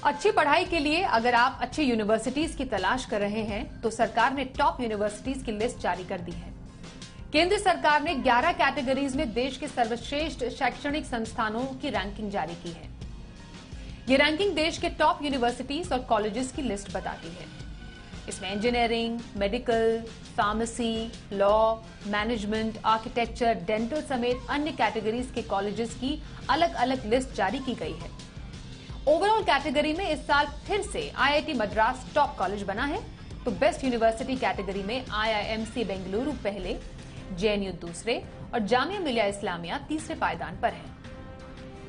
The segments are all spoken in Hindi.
अच्छी पढ़ाई के लिए अगर आप अच्छी यूनिवर्सिटीज की तलाश कर रहे हैं तो सरकार ने टॉप यूनिवर्सिटीज की लिस्ट जारी कर दी है। केंद्र सरकार ने 11 कैटेगरीज में देश के सर्वश्रेष्ठ शैक्षणिक संस्थानों की रैंकिंग जारी की है। ये रैंकिंग देश के टॉप यूनिवर्सिटीज और कॉलेजेस की लिस्ट बताती है। इसमें engineering, medical, pharmacy, law, management, architecture, dental समेत अन्य कैटेगरीज के कॉलेजेस की अलग अलग लिस्ट जारी की गई है। ओवरऑल कैटेगरी में इस साल फिर से आईआईटी मद्रास टॉप कॉलेज बना है, तो बेस्ट यूनिवर्सिटी कैटेगरी में आईआईएमसी बेंगलुरु पहले, जेएनयू दूसरे और जामिया मिलिया इस्लामिया तीसरे पायदान पर है।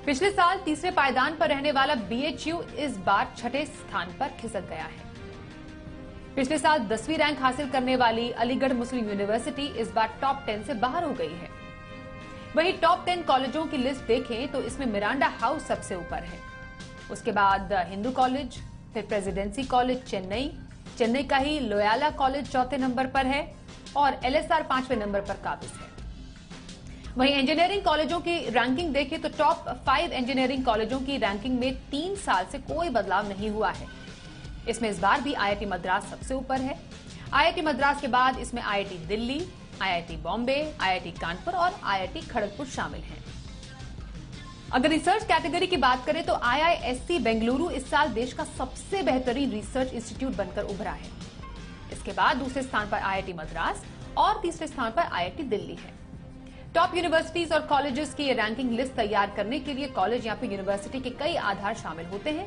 पिछले साल तीसरे पायदान पर रहने वाला बीएचयू इस बार छठे स्थान पर खिसक गया है। पिछले साल 10वीं रैंक हासिल करने वाली अलीगढ़ मुस्लिम यूनिवर्सिटी इस बार टॉप 10 से बाहर हो गई है। वहीं टॉप 10 कॉलेजों की लिस्ट देखें तो इसमें मिरांडा हाउस सबसे ऊपर है, उसके बाद हिंदू कॉलेज, फिर प्रेसिडेंसी कॉलेज चेन्नई का ही लोयाला कॉलेज चौथे नंबर पर है और एलएसआर 5वें नंबर पर काबिज है। वहीं इंजीनियरिंग कॉलेजों की रैंकिंग देखें तो टॉप 5 इंजीनियरिंग कॉलेजों की रैंकिंग में 3 साल से कोई बदलाव नहीं हुआ है। इसमें इस बार भी आईआईटी मद्रास सबसे ऊपर है। आईआईटी मद्रास के बाद इसमें IIT Delhi, IIT Bombay, IIT Kanpur और आईआईटी खड़गपुर शामिल हैं। अगर रिसर्च कैटेगरी की बात करें तो आईआईएससी बेंगलुरु इस साल देश का सबसे बेहतरीन रिसर्च इंस्टीट्यूट बनकर उभरा है। इसके बाद दूसरे स्थान पर आईआईटी मद्रास और तीसरे स्थान पर आईआईटी दिल्ली है। टॉप यूनिवर्सिटीज और कॉलेजेस की रैंकिंग लिस्ट तैयार करने के लिए कॉलेज या फिर यूनिवर्सिटी के कई आधार शामिल होते हैं,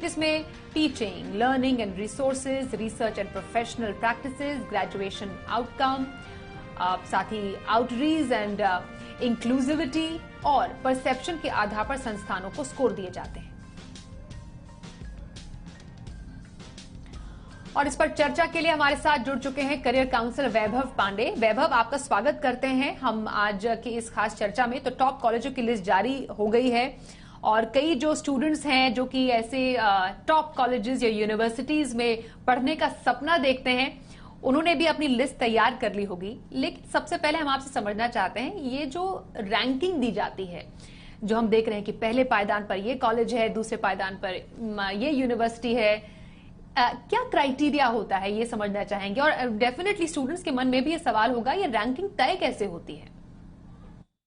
जिसमें teaching, learning and resources, research and professional practices, graduation outcome, साथ ही आउटरीच एंड इंक्लूसिविटी और परसेप्शन के आधार पर संस्थानों को स्कोर दिए जाते हैं। और इस पर चर्चा के लिए हमारे साथ जुड़ चुके हैं करियर काउंसलर वैभव पांडे। वैभव, आपका स्वागत करते हैं हम आज की इस खास चर्चा में। तो टॉप कॉलेजों की लिस्ट जारी हो गई है और कई जो स्टूडेंट्स हैं जो कि ऐसे टॉप कॉलेजेस या यूनिवर्सिटीज में पढ़ने का सपना देखते हैं, उन्होंने भी अपनी लिस्ट तैयार कर ली होगी। लेकिन सबसे पहले हम आपसे समझना चाहते हैं, ये जो रैंकिंग दी जाती है, जो हम देख रहे हैं कि पहले पायदान पर ये कॉलेज है, दूसरे पायदान पर ये यूनिवर्सिटी है, क्या क्राइटेरिया होता है, ये समझना चाहेंगे। और डेफिनेटली स्टूडेंट्स के मन में भी ये सवाल होगा, ये रैंकिंग तय कैसे होती है?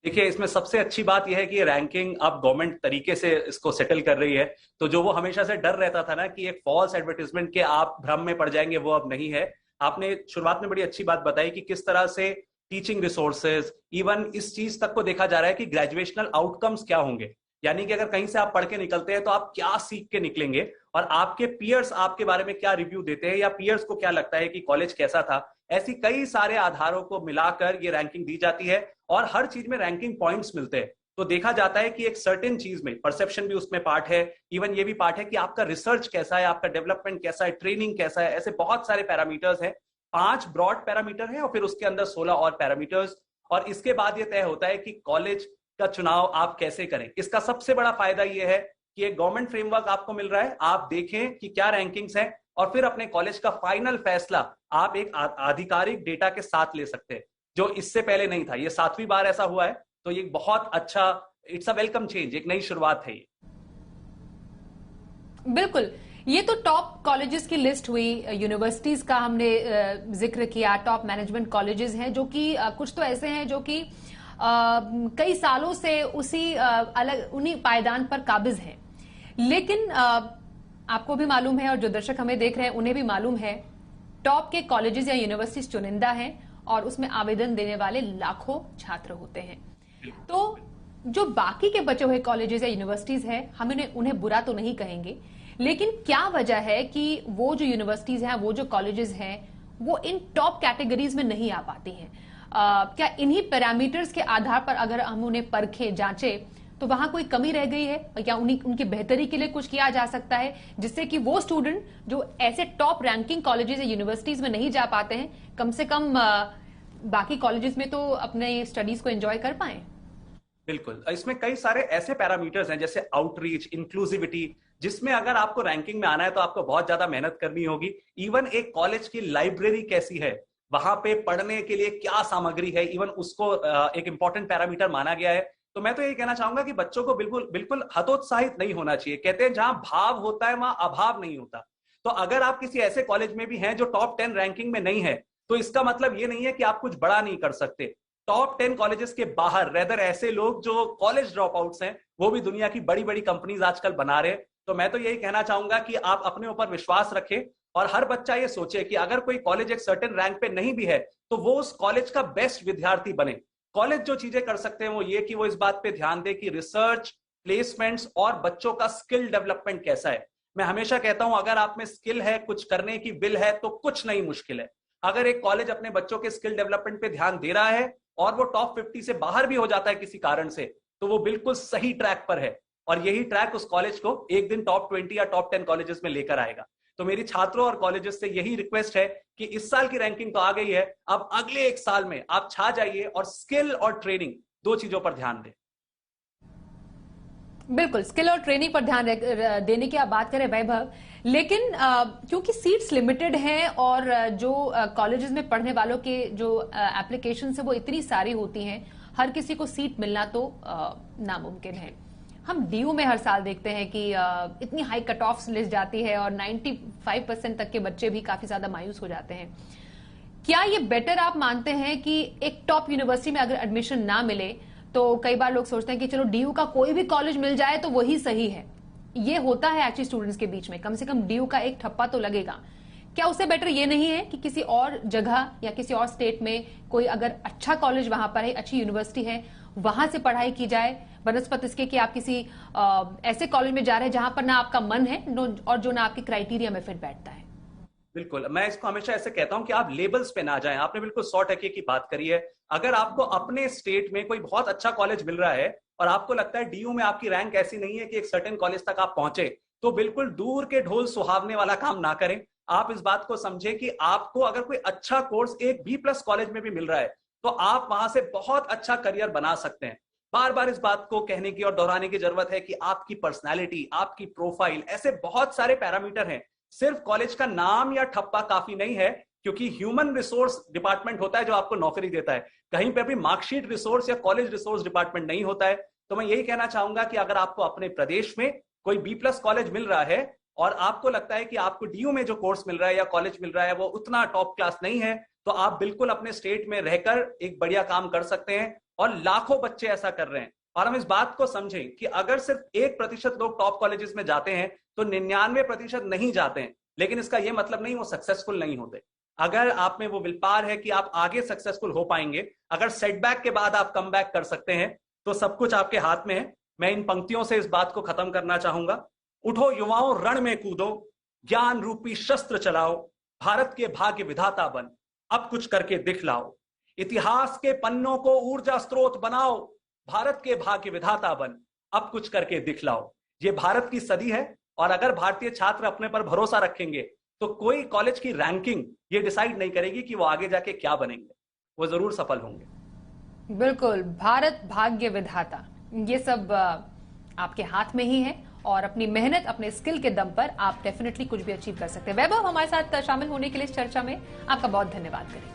देखिए, इसमें सबसे अच्छी बात यह है कि रैंकिंग अब गवर्नमेंट तरीके से इसको सेटल कर रही है। तो जो वो हमेशा से डर रहता था ना कि एक फॉल्स एडवर्टाइजमेंट के आप भ्रम में पड़ जाएंगे, वो अब नहीं है। आपने शुरुआत में बड़ी अच्छी बात बताई कि किस तरह से टीचिंग रिसोर्सेज, इवन इस चीज तक को देखा जा रहा है कि ग्रेजुएशनल आउटकम्स क्या होंगे, यानी कि अगर कहीं से आप पढ़ के निकलते हैं तो आप क्या सीख के निकलेंगे और आपके पीयर्स आपके बारे में क्या रिव्यू देते हैं या पीयर्स को क्या लगता है कि कॉलेज कैसा था। ऐसी कई सारे आधारों को मिलाकर ये रैंकिंग दी जाती है और हर चीज में रैंकिंग पॉइंट्स मिलते हैं। तो देखा जाता है कि एक सर्टेन चीज में परसेप्शन भी उसमें पार्ट है, इवन ये भी पार्ट है कि आपका रिसर्च कैसा है, आपका डेवलपमेंट कैसा है, ट्रेनिंग कैसा है। ऐसे बहुत सारे पैरामीटर्स हैं। 5 ब्रॉड पैरामीटर है और फिर उसके अंदर 16 और पैरामीटर्स, और इसके बाद ये तय होता है कि कॉलेज का चुनाव आप कैसे करें। इसका सबसे बड़ा फायदा यह है कि एक गवर्नमेंट फ्रेमवर्क आपको मिल रहा है, आप देखें कि क्या रैंकिंग्स हैं और फिर अपने कॉलेज का फाइनल फैसला आप एक आधिकारिक डेटा के साथ ले सकते हैं, जो इससे पहले नहीं था। ये 7वीं बार ऐसा हुआ है, तो ये बहुत अच्छा, इट्स अ वेलकम चेंज, एक नई शुरुआत है ये। बिल्कुल, ये तो टॉप कॉलेजेस की लिस्ट हुई, यूनिवर्सिटीज का हमने जिक्र किया, टॉप मैनेजमेंट कॉलेजेस हैं जो कि कुछ तो ऐसे हैं जो कि कई सालों से उन्हीं पायदान पर काबिज हैं। लेकिन आपको भी मालूम है और जो दर्शक हमें देख रहे हैं उन्हें भी मालूम है, टॉप के कॉलेजेस या यूनिवर्सिटीज चुनिंदा हैं और उसमें आवेदन देने वाले लाखों छात्र होते हैं। तो जो बाकी के बचे हुए कॉलेजेस या यूनिवर्सिटीज हैं, हम उन्हें बुरा तो नहीं कहेंगे, लेकिन क्या वजह है कि वो जो यूनिवर्सिटीज हैं, वो जो कॉलेजेस हैं, वो इन टॉप कैटेगरीज में नहीं आ पाती हैं? क्या इन्हीं पैरामीटर्स के आधार पर अगर हम उन्हें परखें, जांचें, तो वहां कोई कमी रह गई है या उनकी बेहतरी के लिए कुछ किया जा सकता है, जिससे कि वो स्टूडेंट जो ऐसे टॉप रैंकिंग कॉलेजेस या यूनिवर्सिटीज में नहीं जा पाते हैं, कम से कम बाकी कॉलेजेस में तो अपने स्टडीज को एंजॉय कर पाए? बिल्कुल, इसमें कई सारे ऐसे पैरामीटर्स हैं जैसे आउटरीच, इंक्लूसिविटी, जिसमें अगर आपको रैंकिंग में आना है तो आपको बहुत ज्यादा मेहनत करनी होगी। इवन एक कॉलेज की लाइब्रेरी कैसी है, वहां पे पढ़ने के लिए क्या सामग्री है, इवन उसको एक इंपॉर्टेंट पैरामीटर माना गया है। तो मैं तो यही कहना चाहूंगा कि बच्चों को बिल्कुल बिल्कुल हतोत्साहित नहीं होना चाहिए। कहते हैं जहां भाव होता है वहां अभाव नहीं होता। तो अगर आप किसी ऐसे कॉलेज में भी हैं जो टॉप 10 रैंकिंग में नहीं है, तो इसका मतलब ये नहीं है कि आप कुछ बड़ा नहीं कर सकते। टॉप 10 कॉलेजेस के बाहर रेदर ऐसे लोग जो कॉलेज ड्रॉप आउट्स हैं, वो भी दुनिया की बड़ी बड़ी कंपनीज आजकल बना रहे हैं। तो मैं तो यही कहना चाहूंगा कि आप अपने ऊपर विश्वास रखें और हर बच्चा ये सोचे कि अगर कोई कॉलेज एक सर्टेन रैंक पे नहीं भी है तो वो उस कॉलेज का बेस्ट विद्यार्थी बने। कॉलेज जो चीजें कर सकते हैं वो ये कि वो इस बात पे ध्यान दे कि रिसर्च, प्लेसमेंट्स और बच्चों का स्किल डेवलपमेंट कैसा है। मैं हमेशा कहता हूं अगर आप में स्किल है, कुछ करने की विल है, तो कुछ नहीं मुश्किल है। अगर एक कॉलेज अपने बच्चों के स्किल डेवलपमेंट पे ध्यान दे रहा है और वो टॉप 50 से बाहर भी हो जाता है किसी कारण से, तो वो बिल्कुल सही ट्रैक पर है और यही ट्रैक उस कॉलेज को एक दिन टॉप 20 या टॉप 10 कॉलेजेस में लेकर आएगा। तो मेरी छात्रों और कॉलेजेस से यही रिक्वेस्ट है कि इस साल की रैंकिंग तो आ गई है, अब अगले एक साल में आप छा जाइए और स्किल और ट्रेनिंग दो चीजों पर ध्यान दें। बिल्कुल, स्किल और ट्रेनिंग पर ध्यान देने की आप बात करें वैभव, लेकिन क्योंकि सीट्स लिमिटेड हैं और जो कॉलेजेस में पढ़ने वालों के जो एप्लीकेशन है वो इतनी सारी होती हैं, हर किसी को सीट मिलना तो नामुमकिन है। हम डीयू में हर साल देखते हैं कि इतनी हाई कट ऑफ लिस्ट जाती है और 95% तक के बच्चे भी काफी ज्यादा मायूस हो जाते हैं। क्या ये बेटर आप मानते हैं कि एक टॉप यूनिवर्सिटी में अगर एडमिशन ना मिले, तो कई बार लोग सोचते हैं कि चलो डीयू का कोई भी कॉलेज मिल जाए तो वही सही है, ये होता है एक्चुअली स्टूडेंट्स के बीच में, कम से कम डीयू का एक ठप्पा तो लगेगा। क्या उससे बेटर ये नहीं है कि किसी और जगह या किसी और स्टेट में कोई अगर अच्छा कॉलेज वहां पर है, अच्छी यूनिवर्सिटी है, वहां से पढ़ाई की जाए, बनस्पत इसके कि आप किसी ऐसे कॉलेज में जा रहे हैं जहां पर ना आपका मन है और जो ना आपके क्राइटेरिया में फिट बैठता है? बिल्कुल, मैं इसको हमेशा ऐसे कहता हूं कि आप लेबल्स पे ना जाएं। आपने बिल्कुल 100% की बात करी है। अगर आपको अपने स्टेट में कोई बहुत अच्छा कॉलेज मिल रहा है और आपको लगता है डीयू में आपकी रैंक ऐसी नहीं है कि एक सर्टेन कॉलेज तक आप पहुंचे, तो बिल्कुल दूर के ढोल सुहावने वाला काम ना करें। आप इस बात को समझें कि आपको अगर कोई अच्छा कोर्स एक B+ कॉलेज में भी मिल रहा है तो आप वहां से बहुत अच्छा करियर बना सकते हैं। बार बार इस बात को कहने की और दोहराने की जरूरत है कि आपकी पर्सनैलिटी, आपकी प्रोफाइल, ऐसे बहुत सारे पैरामीटर हैं। सिर्फ कॉलेज का नाम या ठप्पा काफी नहीं है, क्योंकि ह्यूमन रिसोर्स डिपार्टमेंट होता है जो आपको नौकरी देता है। कहीं पे भी मार्कशीट रिसोर्स या कॉलेज रिसोर्स डिपार्टमेंट नहीं होता है। तो मैं यही कहना चाहूंगा कि अगर आपको अपने प्रदेश में कोई B+ कॉलेज मिल रहा है और आपको लगता है कि आपको डीयू में जो कोर्स मिल रहा है या कॉलेज मिल रहा है वो उतना टॉप क्लास नहीं है, तो आप बिल्कुल अपने स्टेट में रहकर एक बढ़िया काम कर सकते हैं और लाखों बच्चे ऐसा कर रहे हैं। और हम इस बात को समझें कि अगर सिर्फ 1% लोग टॉप कॉलेजेस में जाते हैं तो 99% नहीं जाते हैं, लेकिन इसका यह मतलब नहीं वो सक्सेसफुल नहीं होते। अगर आप में वो विल पावर है कि आप आगे सक्सेसफुल हो पाएंगे, अगर सेटबैक के बाद आप कम बैक कर सकते हैं, तो सब कुछ आपके हाथ में है। मैं इन पंक्तियों से इस बात को खत्म करना चाहूंगा। उठो युवाओं, रण में कूदो, ज्ञान रूपी शस्त्र चलाओ, भारत के भाग्य विधाता बन, अब कुछ करके दिखलाओ, इतिहास के पन्नों को ऊर्जा स्रोत बनाओ, भारत के भाग्य विधाता बन, अब कुछ करके दिखलाओ। ये भारत की सदी है और अगर भारतीय छात्र अपने पर भरोसा रखेंगे तो कोई कॉलेज की रैंकिंग ये डिसाइड नहीं करेगी कि वो आगे जाके क्या बनेंगे, वो जरूर सफल होंगे। बिल्कुल, भारत भाग्य विधाता, ये सब आपके हाथ में ही है और अपनी मेहनत, अपने स्किल के दम पर आप डेफिनेटली कुछ भी अचीव कर सकते हैं। वैभव, हमारे साथ शामिल होने के लिए इस चर्चा में आपका बहुत धन्यवाद करें।